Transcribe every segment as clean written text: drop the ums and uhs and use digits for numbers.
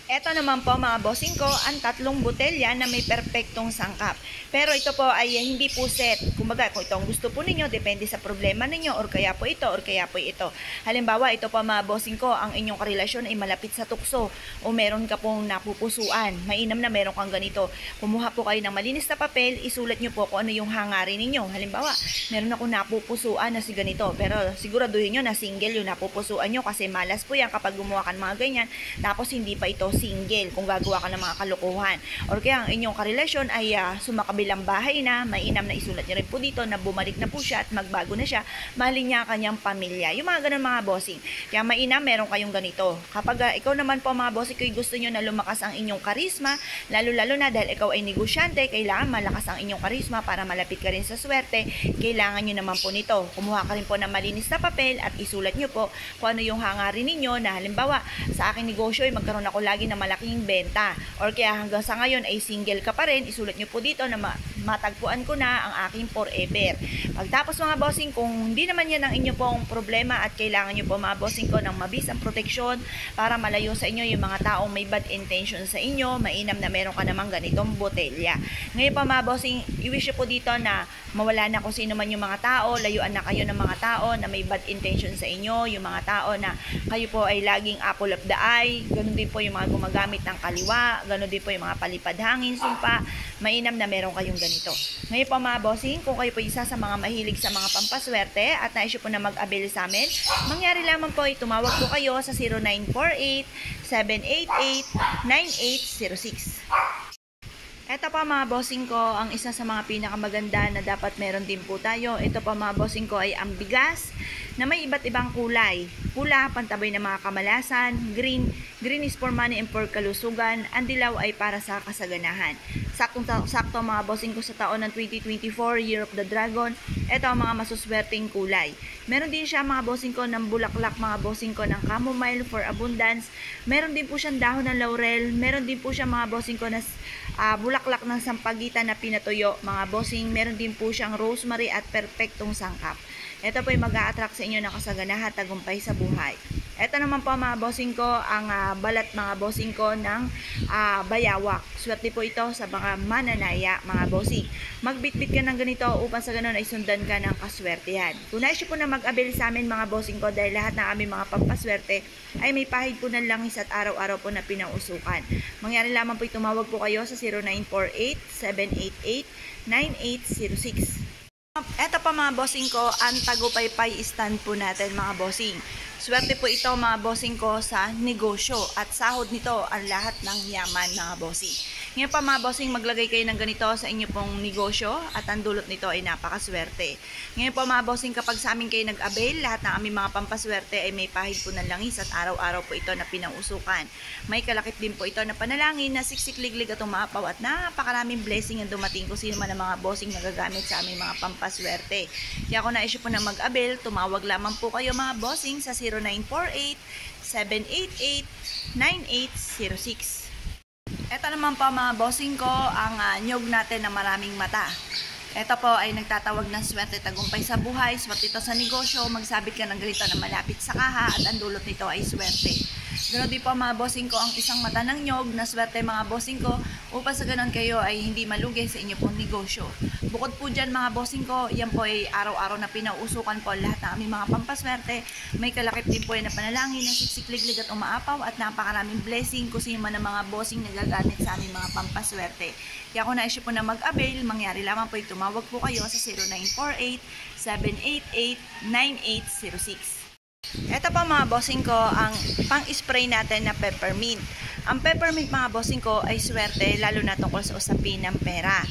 Ito naman po mga bossing ko, ang tatlong botelya na may perpektong sangkap. Pero ito po ay hindi po set. Kumbaga, kung ito ang gusto po ninyo, depende sa problema ninyo, or kaya po ito, or kaya po ito. Halimbawa, ito po mga bossing ko, ang inyong karelasyon ay malapit sa tukso, o meron ka pong napupusuan. Mainam na meron kang ganito. Kumuha po kayo ng malinis na papel, isulat nyo po kung ano yung hangarin ninyo. Halimbawa, meron akong napupusuan na si ganito. Pero siguraduhin nyo na single yung napupusuan nyo, kasi malas po yan kapag gumawa ka ng mga ganyan. Tapos hindi pa ito single kung gagawa ka ng mga kalokohan. Or kaya ang inyong karelasyon ay sumakabilang bahay na, mainam na isulat niyo rin po dito na bumalik na po siya at magbago na siya, mahalin niya kanyang pamilya. Yung mga ganun mga bossing. Kaya mainam meron kayong ganito. Kapag ikaw naman po mga bossing, kung gusto niyo na lumakas ang inyong karisma, lalo-lalo na dahil ikaw ay negosyante, kailangan malakas ang inyong karisma para malapit ka rin sa swerte, kailangan niyo naman po nito. Kumuha ka rin po ng malinis na papel at isulat niyo po kung ano yung hangarin ninyo na halimbawa, sa aking negosyo ay magkaroon ako lagi na malaking benta, or kaya hanggang sa ngayon ay single ka pa rin, isulat nyo po dito na matagpuan ko na ang aking forever. Pagtapos mga bossing, kung hindi naman yan ang inyo pong problema at kailangan nyo po mga bossing ko ng mabisang proteksyon para malayo sa inyo yung mga taong may bad intention sa inyo, mainam na meron ka namang ganitong botelya. Ngayon pa mga bossing, i-wish po dito na mawala na kung sino man yung mga tao, layuan na kayo ng mga tao na may bad intention sa inyo, yung mga tao na kayo po ay laging apple of the eye, ganun din po yung mga gumagamit ng kaliwa, ganun din po yung mga palipad hangin, sumpa, mainam na meron kayong ganito. Ngayon po mga bossing, kung kayo po isa sa mga mahilig sa mga pampaswerte at nais po na mag-avail sa amin, mangyari lamang po ay tumawag po kayo sa 0948-788-9806. Ito pa mga bossing ko, ang isa sa mga pinakamaganda na dapat meron din po tayo. Ito pa mga bossing ko ay ang bigas na may iba't ibang kulay. Pula, pantabay ng mga kamalasan. Green is for money and for kalusugan. Ang dilaw ay para sa kasaganahan. Sakto mga bossing ko sa taon ng 2024, Year of the Dragon. Ito ang mga masuswerteng kulay. Meron din siya mga bossing ko ng bulaklak, mga bossing ko ng chamomile for abundance. Meron din po siyang dahon ng laurel. Meron din po siya mga bossing ko na bulaklak ng sampagitan na pinatuyo, mga bossing. Meron din po siyang rosemary at perpektong sangkap. Ito po ay mag-a-attract sa inyo ng kasaganahan, tagumpay sa buhay. Ito naman po mga bossing ko, ang balat mga bossing ko ng bayawak. Swerte po ito sa mga mananaya mga bossing. Magbitbit ka ng ganito upang sa ganun ay sundan ka ng kaswertehan. Kung nais po na mag-avail sa amin mga bossing ko, dahil lahat ng aming mga pampaswerte ay may pahid po ng langis at araw-araw po na pinausukan. Mangyari lamang po tumawag po kayo sa 0948-788-9806. Eto pa mga bossing ko, ang Tagupaypay stand po natin mga bossing. Swerte po ito mga bossing ko sa negosyo at sahod nito ang lahat ng yaman mga bossing. Ngayon pa mga bossing, maglagay kayo ng ganito sa inyo pong negosyo at ang dulot nito ay napakaswerte. Ngayon po mga bossing, kapag sa amin kayo nag-avail, lahat ng aming mga pampaswerte ay may pahid po ng langis at araw-araw po ito na pinausukan. May kalakip din po ito na panalangin na siksik-liglig at umaapaw at napakaraming blessing ang dumating kung sino man ang mga bossing nagagamit sa aming mga pampaswerte. Kaya kung na-issue po na mag-avail, tumawag lamang po kayo mga bossing sa 0948-788-9806. Ito naman po mga bossing ko, ang nyog natin na maraming mata. Ito po ay nagtatawag ng swerte, tagumpay sa buhay, swerte ito sa negosyo, magsabit ka ng ganito na malapit sa kaha at ang dulot nito ay swerte. Ganoon din po mga bossing ko, ang isang mata ng nyog na swerte mga bossing ko, upang sa ganon kayo ay hindi malugi sa inyo pong negosyo. Bukod po dyan mga bossing ko, yan po ay araw-araw na pinauusukan po lahat ng aming mga pampaswerte. May kalakip din po ay na panalangin ng siksik-liglig at umaapaw at napakaraming blessing kung sino man ang mga bossing nagagamit sa aming mga pampaswerte. Kaya kung na-issue po na mag-avail, mangyari lamang po ay tumawag po kayo sa 0948-788-9806. Ito pa mga bossing ko, ang pang-spray natin na peppermint. Ang peppermint mga bossing ko ay swerte, lalo na tungkol sa usapin ng pera.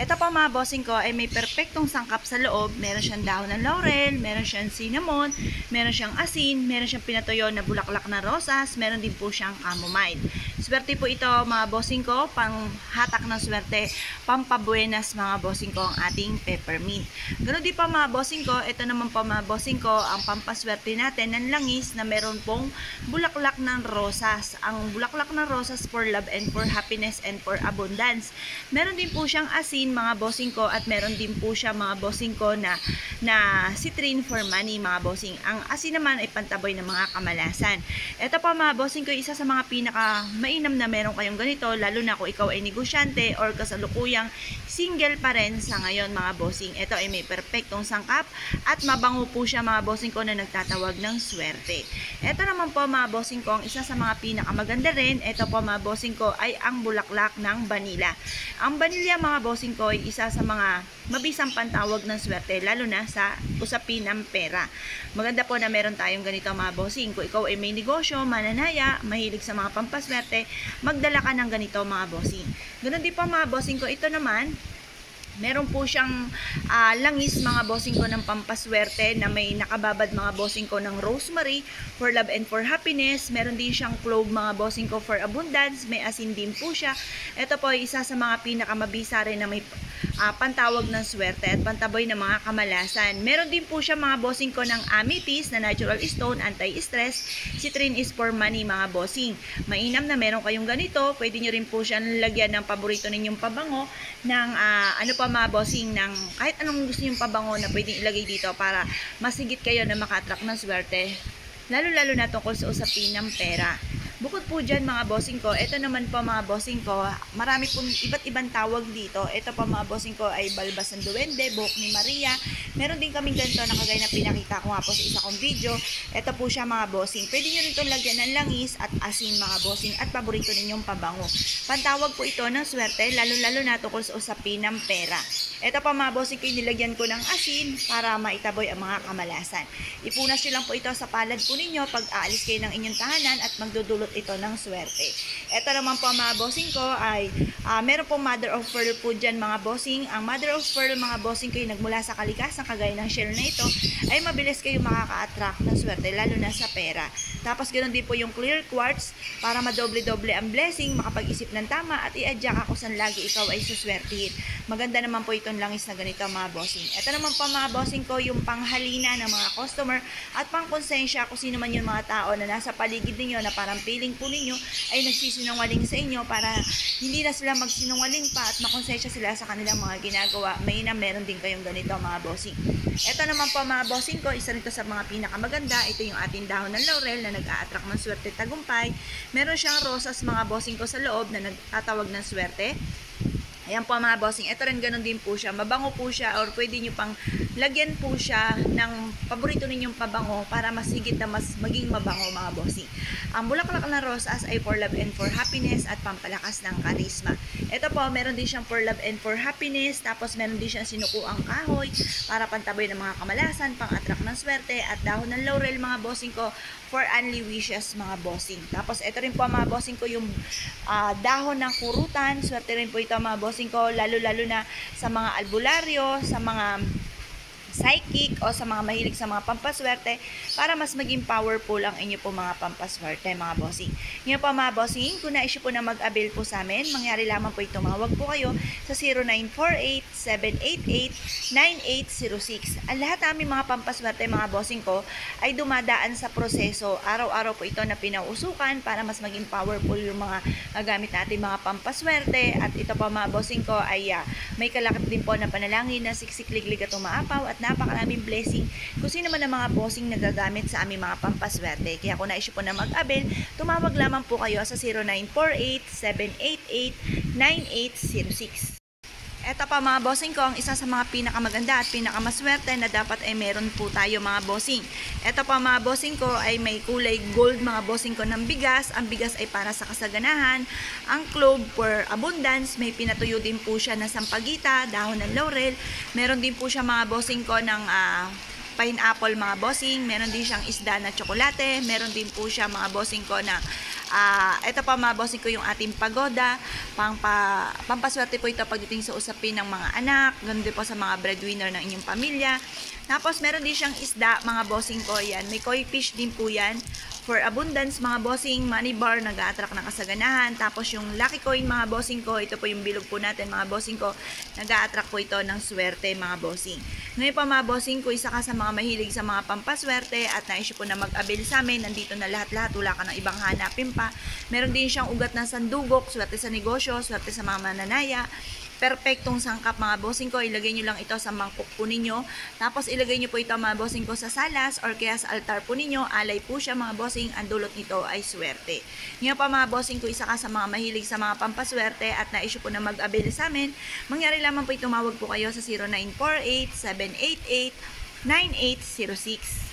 Ito pa mga bossing ko ay may perpektong sangkap sa loob. Meron siyang dahon ng laurel, meron siyang cinnamon, meron siyang asin, meron siyang pinatuyo na bulaklak na rosas, meron din po siyang chamomile. Swerte po ito mga bossing ko, pang hatak ng swerte, pampabuenas mga bossing ko ang ating peppermint. Ganoon din pa mga bossing ko, ito naman po mga bossing ko, ang pampaswerte natin ng langis na meron pong bulaklak ng rosas. Ang bulaklak ng rosas for love and for happiness and for abundance. Meron din po siyang asin mga bossing ko at meron din po siya mga bossing ko na citrine for money mga bossing. Ang asin naman ay pantaboy ng mga kamalasan. Ito pa mga bossing ko, isa sa mga pinaka mainam na meron kayong ganito, lalo na kung ikaw ay negosyante or kasalukuyang single pa rin sa ngayon mga bossing. Ito ay may perpektong sangkap at mabango po siya mga bossing ko na nagtatawag ng swerte. Ito naman po mga bossing ko, ang isa sa mga pinakamaganda rin, ito po mga bossing ko ay ang bulaklak ng vanilla. Ang vanilla mga bossing ko ay isa sa mga mabisang pantawag ng swerte, lalo na sa usapin ng pera. Maganda po na meron tayong ganito mga bossing. Kung ikaw ay may negosyo, mananaya, mahilig sa mga pampaswerte, magdala ka ng ganito mga bossing. Ganun din po mga bossing ko, ito naman, meron po siyang langis mga bossing ko ng pampaswerte na may nakababad mga bossing ko ng rosemary for love and for happiness. Meron din siyang clove mga bossing ko for abundance. May asin din po siya. Ito po ay isa sa mga pinakamabisa rin na may pantawag ng swerte at pantaboy ng mga kamalasan. Meron din po siya mga bossing ko ng amethyst na natural stone, anti-stress. Citrine is for money mga bossing. Mainam na meron kayong ganito. Pwede nyo rin po siya lagyan ng paborito ninyong pabango ng ano pa mga bossing, ng kahit anong gusto nyong pabango na pwedeng ilagay dito para masigit kayo na maka-attract ng swerte. Lalo-lalo na tungkol sa usapin ng pera. Bukod po dyan mga bossing ko, ito naman po mga bossing ko, marami pong iba't ibang tawag dito. Ito po mga bossing ko ay balbas ng duwende, buhok ni Maria. Meron din kaming ganito na kagaya na pinakita ko nga po sa isa kong video. Ito po siya mga bossing. Pwede nyo rin itong lagyan ng langis at asin mga bossing at paborito ninyong pabango. Pantawag po ito ng swerte, lalo-lalo na tungkol sa usapin ng pera. Ito pa mga bossing ko, nilagyan ko ng asin para maitaboy ang mga kamalasan. Ipunas nyo lang po ito sa palad po ninyo pag aalis kayo ng inyong tahanan at magdudulot ito ng swerte. Ito naman po mga bossing ko ay meron pong mother of pearl po dyan mga bossing. Ang mother of pearl mga bossing ko ay nagmula sa kalikasan kagaya ng shell na ito ay mabilis kayo makaka-attract ng swerte lalo na sa pera. Tapos ganoon din po yung clear quartz para madoble-doble ang blessing, makapag-isip ng tama at i-adjust ako saan lagi ikaw ay suswertihin. Maganda naman po itong langis na ganito mga bossing. Ito naman po mga bossing ko yung panghalina ng mga customer at pangkonsensya kung sino man yung mga tao na nasa paligid ninyo na parang feeling po ninyo ay nagsisinungaling sa inyo para hindi na sila magsinungaling pa at makonsensya sila sa kanilang mga ginagawa. May na meron din kayong ganito mga bossing. Ito naman po mga bossing ko, isa nito sa mga pinakamaganda. Ito yung ating dahon ng laurel na nag-a-attract ng swerte tagumpay. Meron siyang rosas mga bossing ko sa loob na nagtatawag ng swerte. Ayan po mga bossing, ito rin ganun din po siya. Mabango po siya or pwede nyo pang lagyan po siya ng paborito ninyong pabango para mas higit na mas maging mabango mga bossing. Ang bulaklak ng rosas ay for love and for happiness at pampalakas ng karisma. Ito po, meron din siyang for love and for happiness, tapos meron din siyang sinukuang kahoy para pantaboy ng mga kamalasan, pang-attract ng swerte, at dahon ng laurel mga bossing ko for only wishes mga bossing. Tapos ito rin po mga bossing ko yung dahon ng kurutan, swerte rin po ito mga bossing ko, lalo-lalo na sa mga albularyo, sa mga psychic o sa mga mahilig sa mga pampaswerte para mas maging powerful ang inyo po mga pampaswerte mga bossing. Ngayon po mga bossing, kung na-issue po na mag-avail po sa amin, mangyari lamang po ito, tumawag po kayo sa 0948-788-9806. Ang lahat namin mga pampaswerte mga bossing ko ay dumadaan sa proseso. Araw-araw po ito na pinausukan para mas maging powerful yung mga gamit natin mga pampaswerte. At ito po mga bossing ko ay may kalakip din po na panalangin na siksik-liglig at umaapaw at napakaraming blessing kung sino man ang mga bossing na gagamit sa aming mga pampaswerte. Kaya kung na-issue po na mag-avail, tumawag lamang po kayo sa 0948-788-9806. Ito pa mga bossing ko, ang isa sa mga pinakamaganda at pinakamaswerte na dapat ay meron po tayo mga bossing. Ito pa mga bossing ko ay may kulay gold mga bossing ko ng bigas. Ang bigas ay para sa kasaganahan. Ang clove for abundance. May pinatuyo din po siya na sampagita, dahon ng laurel. Meron din po siya mga bossing ko ng pineapple mga bossing. Meron din siyang isda na tsokolate. Meron din po siya mga bossing ko na ito pa mga bossing ko yung ating pagoda. Pampaswerte po ito pagdating sa usapin ng mga anak. Ganun din po sa mga breadwinner ng inyong pamilya. Tapos meron din siyang isda mga bossing ko. Yan. May koi fish din po yan. For abundance mga bossing, money bar, nag-a-attract ng kasaganahan. Tapos yung lucky coin mga bossing ko, ito po yung bilog po natin mga bossing ko, nag-a-attract po ito ng swerte mga bossing. Ngayon pa mga bossing ko, isa ka sa mga mahilig sa mga pampaswerte at na-issue po na mag-avail sa amin. Nandito na lahat-lahat, wala ka ng ibang hanapin pa. Meron din siyang ugat ng sandugok, swerte sa negosyo, swerte sa mga mananaya. Perpektong sangkap mga bossing ko, ilagay nyo lang ito sa mangkok po ninyo. Tapos ilagay nyo po ito mga bossing ko sa salas or kaya sa altar po ninyo. Alay po siya mga bossing bossing, ang dulot nito ay swerte. Ngayon pa mga bossing, kung isa ka sa mga mahilig sa mga pampaswerte at na-issue po na mag-avail sa amin, mangyari lamang po tumawag po kayo sa 0948-788-9806.